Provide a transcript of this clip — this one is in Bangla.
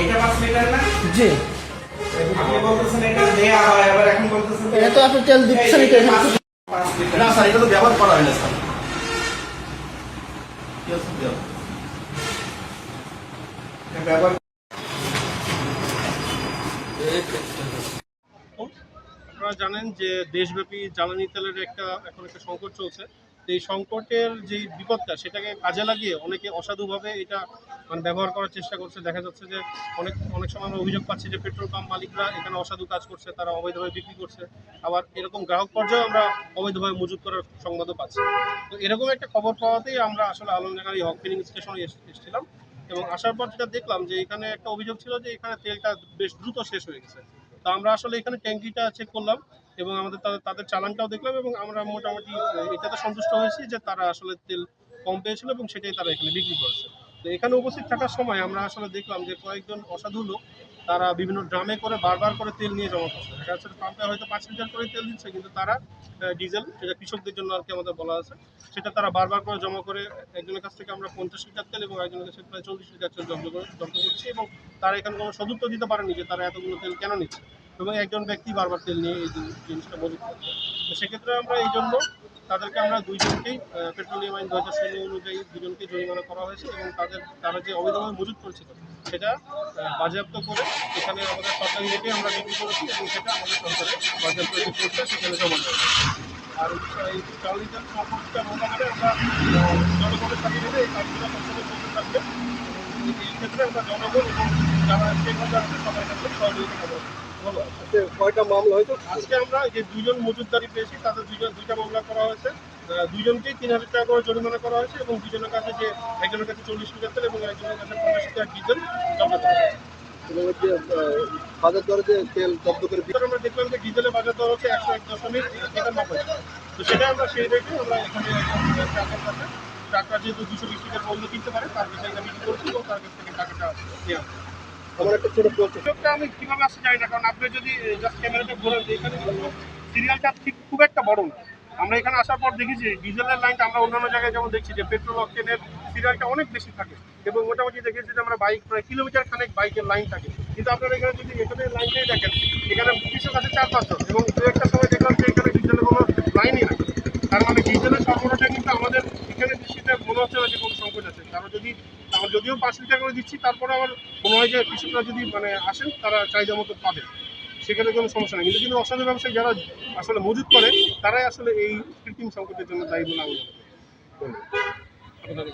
এটা 5 লিটার না? জি। আপনি বলতেছেন এটা দেয়া হয়, আবার এখন বলতেছেন এটা তো আপনি তেল দিচ্ছেন এটা 5 লিটার। না স্যার, এটা তো ব্যবহার করা হয় না স্যার। কি আছে ব্যবহার আপনারা জানেন যে দেশব্যাপী জ্বালানি তেলের এখন একটা সংকট চলছে। এই সংকটের যে বিপদটা সেটাকে কাজে লাগিয়ে অনেকে অসাধুভাবে এটা ব্যবহার করার চেষ্টা করছে। দেখা যাচ্ছে যে অনেক সময় আমরা অভিযোগ পাচ্ছি যে পেট্রোল পাম্প মালিকরা এখানে অসাধু কাজ করছে, তারা অবৈধভাবে বিক্রি করছে। আবার এরকম গ্রাহক পর্যায়ে আমরা অবৈধভাবে মজুত করার সংবাদও পাচ্ছি। তো এরকম একটা খবর পাওয়াতেই আমরা আসলে আলমডাঙ্গার এই হক ফিলিং স্টেশনে এসেছিলাম এবং আসার পর যেটা দেখলাম যে এখানে একটা অভিযোগ ছিল যে এখানে তেলটা বেশ দ্রুত শেষ হয়ে গেছে। তো আমরা আসলে এখানে ট্যাঙ্কিটা চেক করলাম এবং তাদের চালানটাও দেখলাম এবং আমরা মোটামুটি এটাতে সন্তুষ্ট হয়েছি যে তারা আসলে তেল কম পেয়েছিল এবং সেটাই তারা এখানে বিক্রি করেছে। তো এখানে উপস্থিত থাকার সময় আমরা আসলে দেখলাম যে কয়েকজন অসাধু লোক তারা বিভিন্ন ড্রামে করে বারবার করে তেল নিয়ে জমা করছে। দেখা যাচ্ছে পাম্পে হয়তো 5 লিটার করে তেল দিচ্ছে, কিন্তু তারা ডিজেল, যেটা কৃষকদের জন্য আর কি আমাদের বলা আছে, সেটা তারা বারবার করে জমা করে একজনের কাছ থেকে আমরা 50 লিটার তেল এবং একজনের কাছে প্রায় 40 লিটার তেল জব্দ করছি এবং তারা এখানে কোনো সদুত্তর দিতে পারেনি যে তারা এতগুলো তেল কেন নিচ্ছে এবং একজন ব্যক্তি বারবার তেল নিয়ে এই জিনিসটা মজুত করছে। তো সেক্ষেত্রে আমরা এই জন্য তাদেরকে আমরা দুইজনকেই পেট্রোলিয়াম আইন 2016 অনুযায়ী দুজনকে জরিমানা করা হয়েছে এবং তারা যে অবৈধভাবে মজুত করেছিল সেটা বাজেয়াপ্ত করে এখানে আমাদের সরকারি রেটে আমরা বিক্রি করেছি এবং সেটা আমাদের সরকারে বাজেয়াপ্ত যে করছে সেখানে জমা দেওয়া। আর এই জ্বালানি তেল সম্পর্কটা মোটামুটি আমরা জনগণের সাথে মিলে এই কাজগুলো সবসময় করতে থাকবে। এই ক্ষেত্রে আমরা জনগণ এবং যারা স্টেক হোল্ডার আছে সবার কাছে সহযোগিতা করবো। কয়টা মামলা হয়তো আজকে আমরা যে দুইজন মজুতদারি পেয়েছি তাদের দুইটা মামলা করা হয়েছে। দুইজনকেই 3000 টাকা করে জরিমানা করা হয়েছে এবং দুজনের কাছে যে একজনের কাছে 40 লিটার তেল এবং একজনের কাছে 50 লিটার ডিজেল জব্দ করা হয়েছে। বাজার দরে যে তেল জব্দ করে আমরা দেখলাম যে ডিজেলের বাজার দর হচ্ছে 101.93 টাকা। তো সেটা আমরা সেই রেটে আমরা এখানে ট্রাকের কাছে, ট্রাকটা যেহেতু 220 লিটার পণ্য কিনতে পারে তার কাছে এটা বিক্রি করছি এবং তার কাছ থেকে টাকাটা নেওয়া। আমার একটা ছোট প্রশ্ন, আমি কিভাবে আসতে চাই না, কারণ আপনি যদি জাস্ট ক্যামেরাটা ঘোরেন যে এখানে সিরিয়ালটা ঠিক খুব একটা বড় না। আমরা এখানে আসার পর দেখি যে ডিজেলের লাইনটা আমরা অন্যান্য জায়গায় যেমন দেখছি যে পেট্রোল অকটেনের সিরিয়ালটা অনেক বেশি থাকে এবং মোটামুটি দেখেছি যে আমরা বাইক প্রায় কিলোমিটার খানেক বাইকের লাইন থাকে, কিন্তু আপনারা এখানে যদি এখানে লাইনটাই দেখেন এখানে কিছু কাছে 4-5 জন এবং দু একটা সময় দেখলাম যে এখানে ডিজেলের কোনো লাইনই না। তার মানে ডিজেলের সরবরাহটা কিন্তু আমাদের এখানে দৃষ্টিতে মনে হচ্ছে না যে কোনো সংকট আছে। কারণ আমরা যদিও 5 লিটার করে দিচ্ছি, তারপরে আমার মনে হয় যে কৃষকরা যদি আসেন তারা চাহিদা মতো পাবেন, সেখানে কোনো সমস্যা নেই। কিন্তু অসাধু ব্যবসায়ী যারা আসলে মজুত করে তারাই আসলে এই কৃত্রিম সংকটের জন্য দায়ী বলে আমি মনে করি।